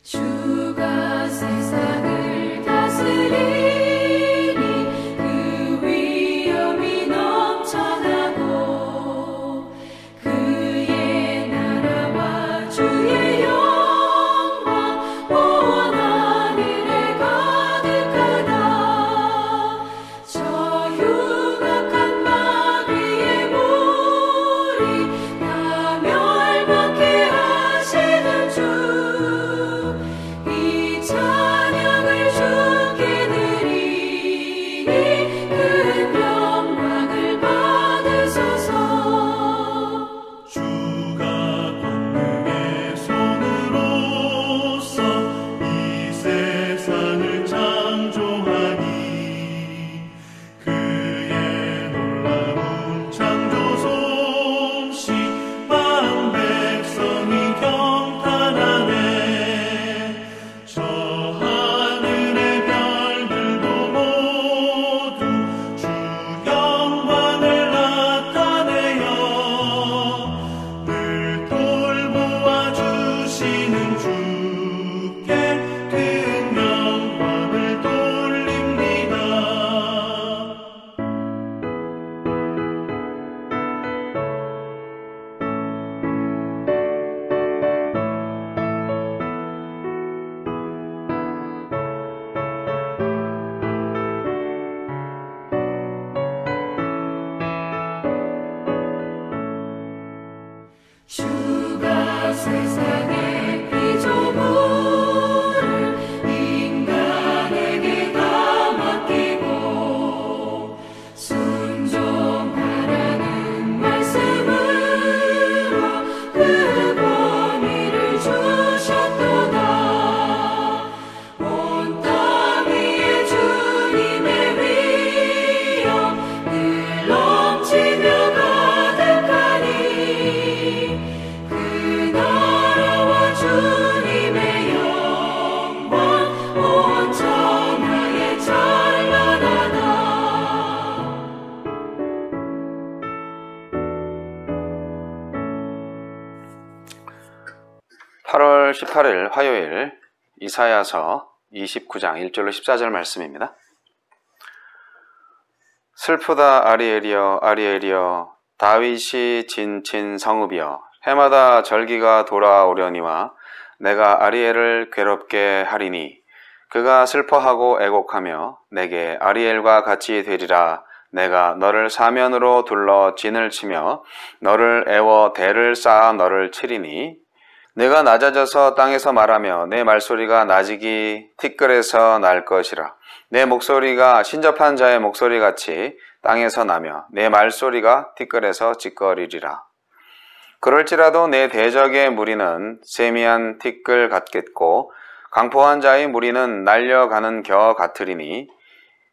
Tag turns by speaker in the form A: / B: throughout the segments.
A: 주가 세상을 다스리니 그 위엄이 넘쳐나고 그의 나라와 주의 영광 온 하늘에 가득하다. 저 흉악한 막 위에 물이 다 멸망케 하시는 주, 이 찬양을 주께 드리니 큰 영광을 받으소서.
B: 주가 권능의 손으로서 이 세상을 창조하니 그의 놀라운 창조 솜씨 만 백성이 경탄하네. 저 하늘의 별들도 모두 주 영광을 나타내요. 늘 돌보아 주시는 주께 큰 영광을 돌립니다.
A: '주가 세상의 피조물을 인간에게 다 맡기고 순종하라는 말씀으로 그 권위를 주셨도다. 온 땅 위에 주님의 위엄 늘 넘치며 가득하니 그 나라와 주님의 영광 온 천하에 찬란하다.
C: 8월 18일 화요일 이사야서 29장 1절로 14절 말씀입니다. 슬프다 아리엘이여 아리엘이여 다윗이 진친 성읍이여 해마다 절기가 돌아오려니와 내가 아리엘을 괴롭게 하리니 그가 슬퍼하고 애곡하며 내게 아리엘과 같이 되리라. 내가 너를 사면으로 둘러 진을 치며 너를 애워 대를 쌓아 너를 치리니 내가 낮아져서 땅에서 말하며 내 말소리가 낮이기 티끌에서 날 것이라. 내 목소리가 신접한 자의 목소리같이 땅에서 나며 내 말소리가 티끌에서 찌꺼리리라. 그럴지라도 내 대적의 무리는 세미한 티끌 같겠고 강포한 자의 무리는 날려가는 겨 같으리니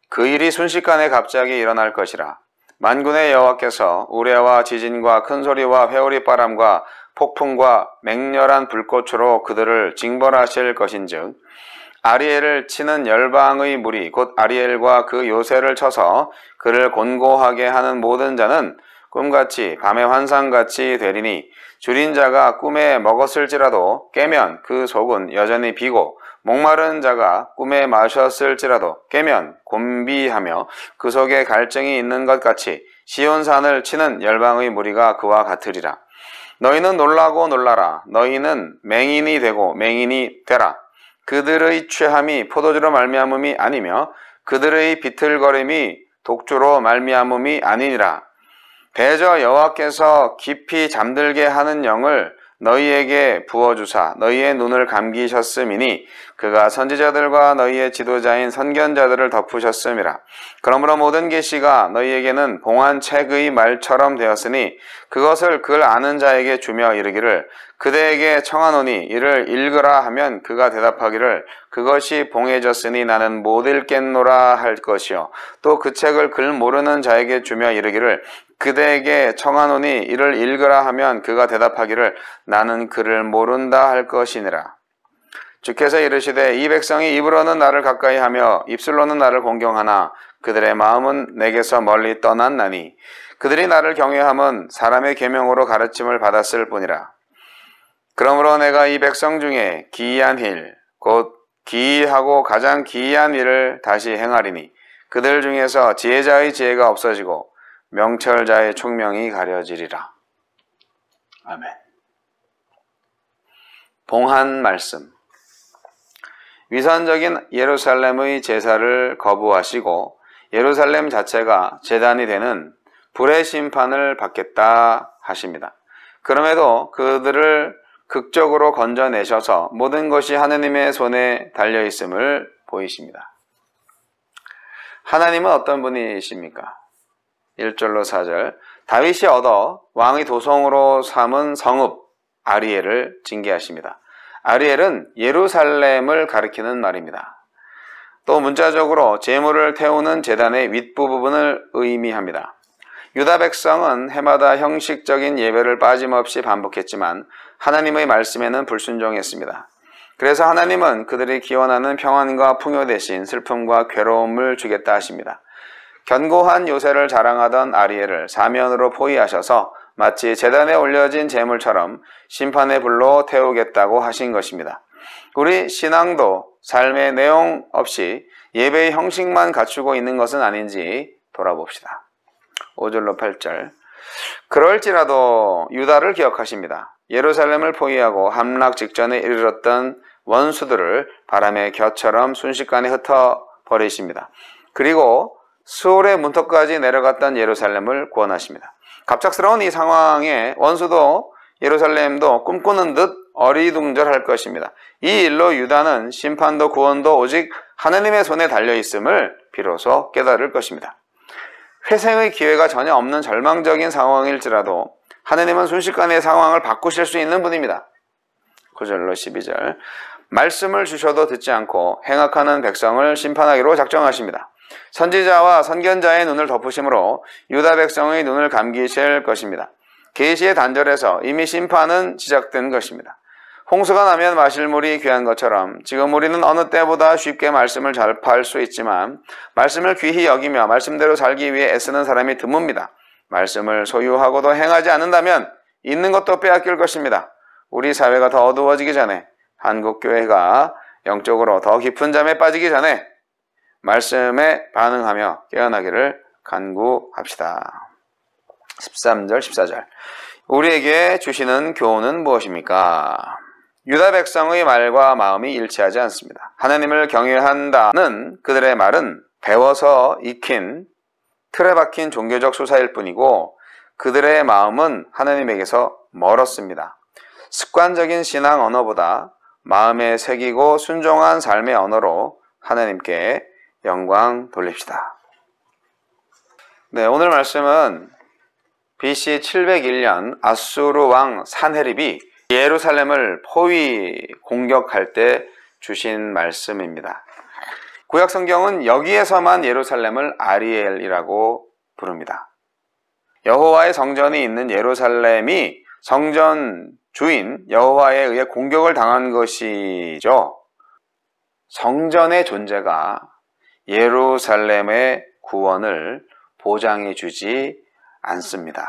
C: 그 일이 순식간에 갑자기 일어날 것이라. 만군의 여호와께서 우레와 지진과 큰 소리와 회오리 바람과 폭풍과 맹렬한 불꽃으로 그들을 징벌하실 것인즉 아리엘을 치는 열방의 무리 곧 아리엘과 그 요새를 쳐서 그를 곤고하게 하는 모든 자는 꿈같이 밤의 환상같이 되리니 줄인 자가 꿈에 먹었을지라도 깨면 그 속은 여전히 비고 목마른 자가 꿈에 마셨을지라도 깨면 곤비하며 그 속에 갈증이 있는 것 같이 시온산을 치는 열방의 무리가 그와 같으리라. 너희는 놀라고 놀라라. 너희는 맹인이 되고 맹인이 되라. 그들의 취함이 포도주로 말미암음이 아니며 그들의 비틀거림이 독주로 말미암음이 아니니라. 대저 여호와께서 깊이 잠들게 하는 영을 너희에게 부어주사 너희의 눈을 감기셨음이니 그가 선지자들과 너희의 지도자인 선견자들을 덮으셨음이라. 그러므로 모든 계시가 너희에게는 봉한 책의 말처럼 되었으니 그것을 그걸 아는 자에게 주며 이르기를 그대에게 청하노니 이를 읽으라 하면 그가 대답하기를 그것이 봉해졌으니 나는 못 읽겠노라 할 것이요. 또 그 책을 글 모르는 자에게 주며 이르기를 그대에게 청하노니 이를 읽으라 하면 그가 대답하기를 나는 그를 모른다 할 것이니라. 주께서 이르시되 이 백성이 입으로는 나를 가까이 하며 입술로는 나를 공경하나 그들의 마음은 내게서 멀리 떠났나니 그들이 나를 경외함은 사람의 계명으로 가르침을 받았을 뿐이라. 그러므로 내가 이 백성 중에 기이한 일 곧 기이하고 가장 기이한 일을 다시 행하리니 그들 중에서 지혜자의 지혜가 없어지고 명철자의 총명이 가려지리라. 아멘. 봉한 말씀. 위선적인 예루살렘의 제사를 거부하시고 예루살렘 자체가 제단이 되는 불의 심판을 받겠다 하십니다. 그럼에도 그들을 극적으로 건져내셔서 모든 것이 하느님의 손에 달려있음을 보이십니다. 하나님은 어떤 분이십니까? 1절로 4절. 다윗이 얻어 왕의 도성으로 삼은 성읍 아리엘을 징계하십니다. 아리엘은 예루살렘을 가리키는 말입니다. 또 문자적으로 제물을 태우는 제단의 윗부분을 의미합니다. 유다 백성은 해마다 형식적인 예배를 빠짐없이 반복했지만 하나님의 말씀에는 불순종했습니다. 그래서 하나님은 그들이 기원하는 평안과 풍요 대신 슬픔과 괴로움을 주겠다 하십니다. 견고한 요새를 자랑하던 아리엘을 사면으로 포위하셔서 마치 제단에 올려진 제물처럼 심판의 불로 태우겠다고 하신 것입니다. 우리 신앙도 삶의 내용 없이 예배의 형식만 갖추고 있는 것은 아닌지 돌아봅시다. 5절로 8절. 그럴지라도 유다를 기억하십니다. 예루살렘을 포위하고 함락 직전에 이르렀던 원수들을 바람의 곁처럼 순식간에 흩어버리십니다. 그리고 수월의 문턱까지 내려갔던 예루살렘을 구원하십니다. 갑작스러운 이 상황에 원수도 예루살렘도 꿈꾸는 듯 어리둥절할 것입니다. 이 일로 유다는 심판도 구원도 오직 하나님의 손에 달려있음을 비로소 깨달을 것입니다. 회생의 기회가 전혀 없는 절망적인 상황일지라도 하나님은 순식간에 상황을 바꾸실 수 있는 분입니다. 9절로 12절. 말씀을 주셔도 듣지 않고 행악하는 백성을 심판하기로 작정하십니다. 선지자와 선견자의 눈을 덮으심으로 유다 백성의 눈을 감기실 것입니다. 계시의 단절에서 이미 심판은 시작된 것입니다. 홍수가 나면 마실 물이 귀한 것처럼 지금 우리는 어느 때보다 쉽게 말씀을 접할 수 있지만 말씀을 귀히 여기며 말씀대로 살기 위해 애쓰는 사람이 드뭅니다. 말씀을 소유하고도 행하지 않는다면 있는 것도 빼앗길 것입니다. 우리 사회가 더 어두워지기 전에 한국교회가 영적으로 더 깊은 잠에 빠지기 전에 말씀에 반응하며 깨어나기를 간구합시다. 13절 14절. 우리에게 주시는 교훈은 무엇입니까? 유다 백성의 말과 마음이 일치하지 않습니다. 하나님을 경외한다는 그들의 말은 배워서 익힌 틀에 박힌 종교적 수사일 뿐이고 그들의 마음은 하나님에게서 멀었습니다. 습관적인 신앙 언어보다 마음에 새기고 순종한 삶의 언어로 하나님께 영광 돌립시다. 네, 오늘 말씀은 BC 701년 아수르 왕 산헤립이 예루살렘을 포위 공격할 때 주신 말씀입니다. 구약 성경은 여기에서만 예루살렘을 아리엘이라고 부릅니다. 여호와의 성전이 있는 예루살렘이 성전 주인 여호와에 의해 공격을 당한 것이죠. 성전의 존재가 예루살렘의 구원을 보장해 주지 않습니다.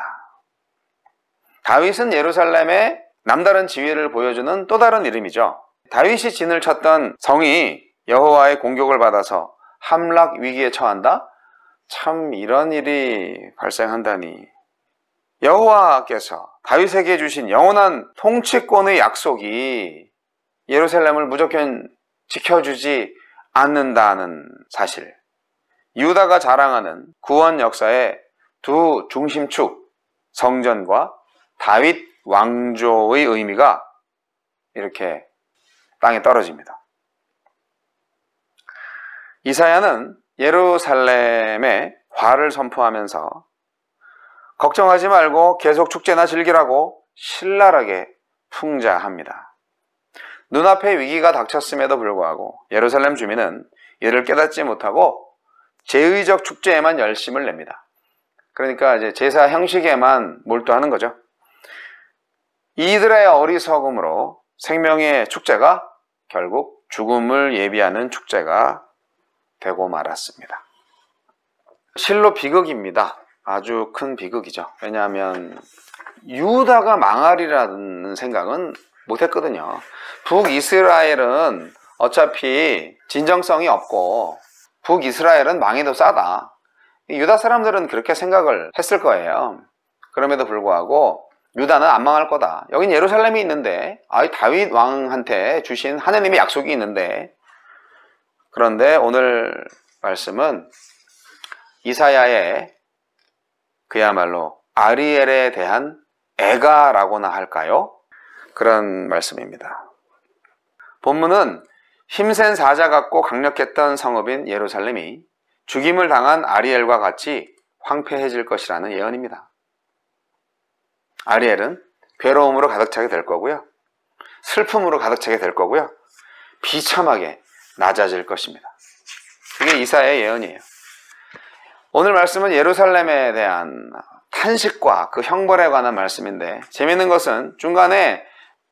C: 다윗은 예루살렘에 남다른 지위를 보여주는 또 다른 이름이죠. 다윗이 진을 쳤던 성이 여호와의 공격을 받아서 함락 위기에 처한다? 참 이런 일이 발생한다니. 여호와께서 다윗에게 주신 영원한 통치권의 약속이 예루살렘을 무조건 지켜주지 않는다는 사실. 유다가 자랑하는 구원 역사의 두 중심축, 성전과 다윗 왕조의 의미가 이렇게 땅에 떨어집니다. 이사야는 예루살렘에 화를 선포하면서 걱정하지 말고 계속 축제나 즐기라고 신랄하게 풍자합니다. 눈앞에 위기가 닥쳤음에도 불구하고 예루살렘 주민은 이를 깨닫지 못하고 제의적 축제에만 열심을 냅니다. 그러니까 이제 제사 형식에만 몰두하는 거죠. 이들의 어리석음으로 생명의 축제가 결국 죽음을 예비하는 축제가 되고 말았습니다. 실로 비극입니다. 아주 큰 비극이죠. 왜냐하면 유다가 망하리라는 생각은 못했거든요. 북이스라엘은 어차피 진정성이 없고 북이스라엘은 망해도 싸다. 유다 사람들은 그렇게 생각을 했을 거예요. 그럼에도 불구하고 유다는 안 망할 거다. 여긴 예루살렘이 있는데, 다윗 왕한테 주신 하느님의 약속이 있는데, 그런데 오늘 말씀은 이사야의 그야말로 아리엘에 대한 애가라고나 할까요? 그런 말씀입니다. 본문은 힘센 사자 같고 강력했던 성읍인 예루살렘이 죽임을 당한 아리엘과 같이 황폐해질 것이라는 예언입니다. 아리엘은 괴로움으로 가득 차게 될 거고요. 슬픔으로 가득 차게 될 거고요. 비참하게 낮아질 것입니다. 그게 이사야의 예언이에요. 오늘 말씀은 예루살렘에 대한 탄식과 그 형벌에 관한 말씀인데, 재미있는 것은 중간에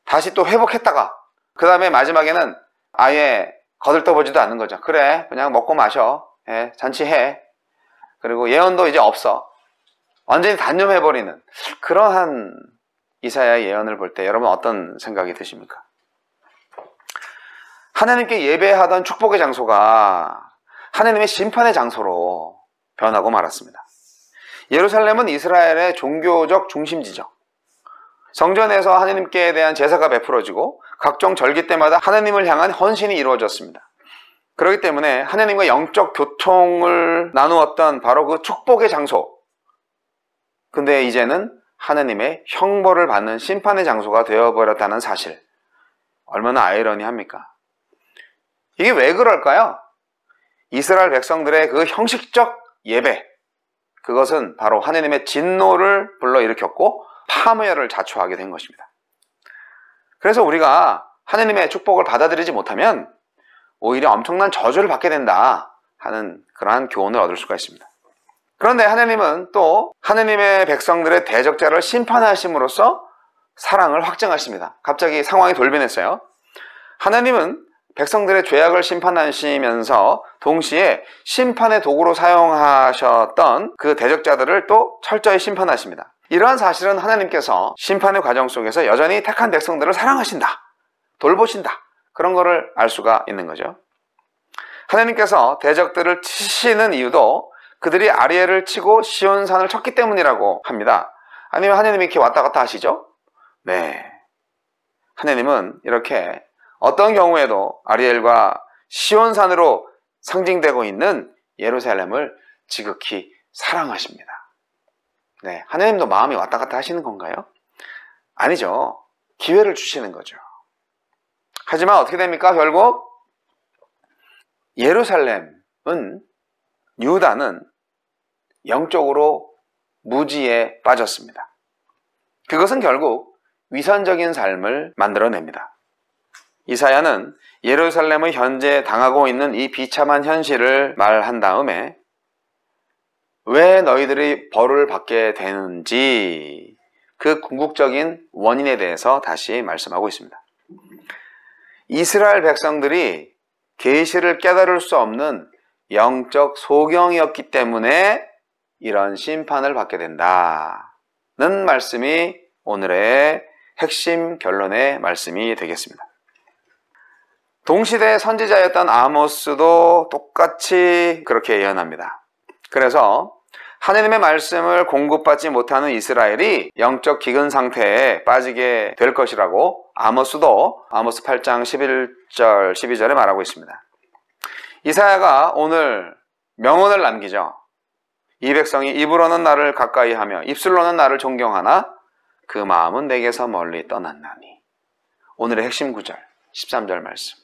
C: 다시 또 회복했다가 그 다음에 마지막에는 아예 거들떠보지도 않는 거죠. 그래, 그냥 먹고 마셔, 잔치해. 그리고 예언도 이제 없어. 완전히 단념해버리는 그러한 이사야의 예언을 볼 때 여러분 어떤 생각이 드십니까? 하나님께 예배하던 축복의 장소가 하나님의 심판의 장소로 변하고 말았습니다. 예루살렘은 이스라엘의 종교적 중심지죠. 성전에서 하나님께 대한 제사가 베풀어지고 각종 절기 때마다 하나님을 향한 헌신이 이루어졌습니다. 그렇기 때문에 하나님과 영적 교통을 나누었던 바로 그 축복의 장소, 근데 이제는 하나님의 형벌을 받는 심판의 장소가 되어버렸다는 사실, 얼마나 아이러니합니까? 이게 왜 그럴까요? 이스라엘 백성들의 그 형식적 예배, 그것은 바로 하나님의 진노를 불러일으켰고 파멸을 자초하게 된 것입니다. 그래서 우리가 하나님의 축복을 받아들이지 못하면 오히려 엄청난 저주를 받게 된다 하는 그러한 교훈을 얻을 수가 있습니다. 그런데 하나님은 또 하나님의 백성들의 대적자를 심판하심으로써 사랑을 확증하십니다. 갑자기 상황이 돌변했어요. 하나님은 백성들의 죄악을 심판하시면서 동시에 심판의 도구로 사용하셨던 그 대적자들을 또 철저히 심판하십니다. 이러한 사실은 하나님께서 심판의 과정 속에서 여전히 택한 백성들을 사랑하신다, 돌보신다, 그런 거를 알 수가 있는 거죠. 하나님께서 대적들을 치시는 이유도 그들이 아리엘을 치고 시온산을 쳤기 때문이라고 합니다. 아니면 하나님이 이렇게 왔다 갔다 하시죠? 네. 하나님은 이렇게 어떤 경우에도 아리엘과 시온산으로 상징되고 있는 예루살렘을 지극히 사랑하십니다. 네. 하나님도 마음이 왔다 갔다 하시는 건가요? 아니죠. 기회를 주시는 거죠. 하지만 어떻게 됩니까? 결국 예루살렘은, 유다는 영적으로 무지에 빠졌습니다. 그것은 결국 위선적인 삶을 만들어냅니다. 이사야는 예루살렘의 현재 당하고 있는 이 비참한 현실을 말한 다음에 왜 너희들이 벌을 받게 되는지 그 궁극적인 원인에 대해서 다시 말씀하고 있습니다. 이스라엘 백성들이 계시를 깨달을 수 없는 영적 소경이었기 때문에 이런 심판을 받게 된다는 말씀이 오늘의 핵심 결론의 말씀이 되겠습니다. 동시대 선지자였던 아모스도 똑같이 그렇게 예언합니다. 그래서 하나님의 말씀을 공급받지 못하는 이스라엘이 영적 기근 상태에 빠지게 될 것이라고 아모스도 아모스 8장 11절 12절에 말하고 있습니다. 이사야가 오늘 명언을 남기죠. 이 백성이 입으로는 나를 가까이 하며 입술로는 나를 존경하나 그 마음은 내게서 멀리 떠났나니. 오늘의 핵심 구절 13절 말씀.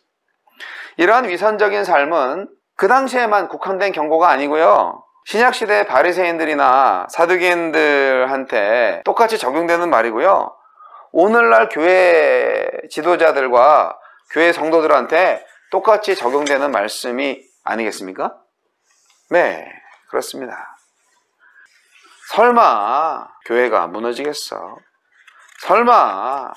C: 이러한 위선적인 삶은 그 당시에만 국한된 경고가 아니고요, 신약시대 바리새인들이나 사두개인들한테 똑같이 적용되는 말이고요, 오늘날 교회 지도자들과 교회 성도들한테 똑같이 적용되는 말씀이 아니겠습니까? 네, 그렇습니다. 설마 교회가 무너지겠어? 설마.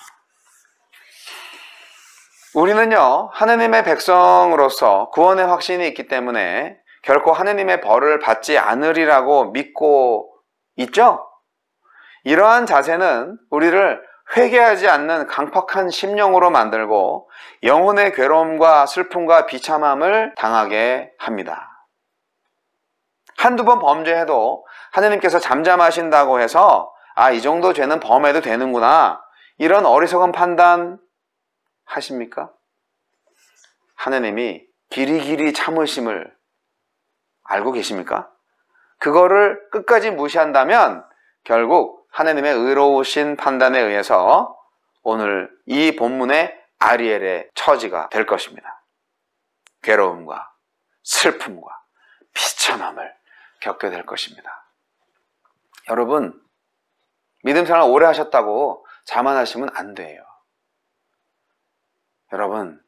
C: 우리는요, 하느님의 백성으로서 구원의 확신이 있기 때문에 결코 하느님의 벌을 받지 않으리라고 믿고 있죠? 이러한 자세는 우리를 회개하지 않는 강팍한 심령으로 만들고 영혼의 괴로움과 슬픔과 비참함을 당하게 합니다. 한두 번 범죄해도 하느님께서 잠잠하신다고 해서 이 정도 죄는 범해도 되는구나, 이런 어리석은 판단 하십니까? 하느님이 길이길이 참으심을 알고 계십니까? 그거를 끝까지 무시한다면 결국 하느님의 의로우신 판단에 의해서 오늘 이 본문의 아리엘의 처지가 될 것입니다. 괴로움과 슬픔과 비참함을 겪게 될 것입니다. 여러분, 믿음 생활 오래 하셨다고 자만하시면 안 돼요. 여러분,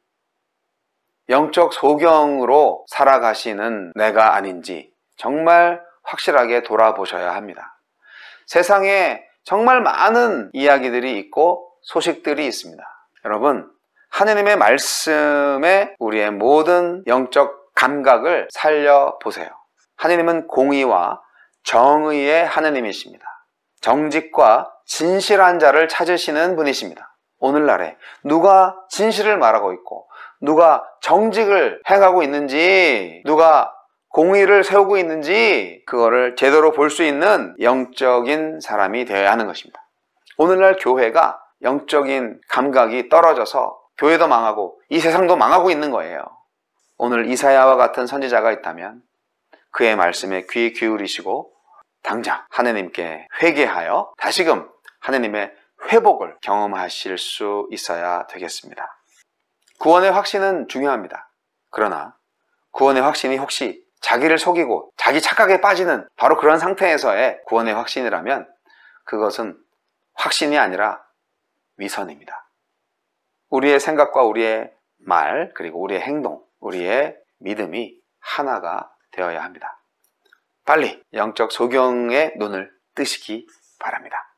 C: 영적 소경으로 살아가시는 내가 아닌지 정말 확실하게 돌아보셔야 합니다. 세상에 정말 많은 이야기들이 있고 소식들이 있습니다. 여러분, 하느님의 말씀에 우리의 모든 영적 감각을 살려보세요. 하느님은 공의와 정의의 하느님이십니다. 정직과 진실한 자를 찾으시는 분이십니다. 오늘날에 누가 진실을 말하고 있고 누가 정직을 행하고 있는지, 누가 공의를 세우고 있는지 그거를 제대로 볼 수 있는 영적인 사람이 되어야 하는 것입니다. 오늘날 교회가 영적인 감각이 떨어져서 교회도 망하고 이 세상도 망하고 있는 거예요. 오늘 이사야와 같은 선지자가 있다면 그의 말씀에 귀 기울이시고 당장 하느님께 회개하여 다시금 하느님의 회복을 경험하실 수 있어야 되겠습니다. 구원의 확신은 중요합니다. 그러나 구원의 확신이 혹시 자기를 속이고 자기 착각에 빠지는 바로 그런 상태에서의 구원의 확신이라면 그것은 확신이 아니라 위선입니다. 우리의 생각과 우리의 말, 그리고 우리의 행동, 우리의 믿음이 하나가 되어야 합니다. 빨리 영적 소경의 눈을 뜨시기 바랍니다.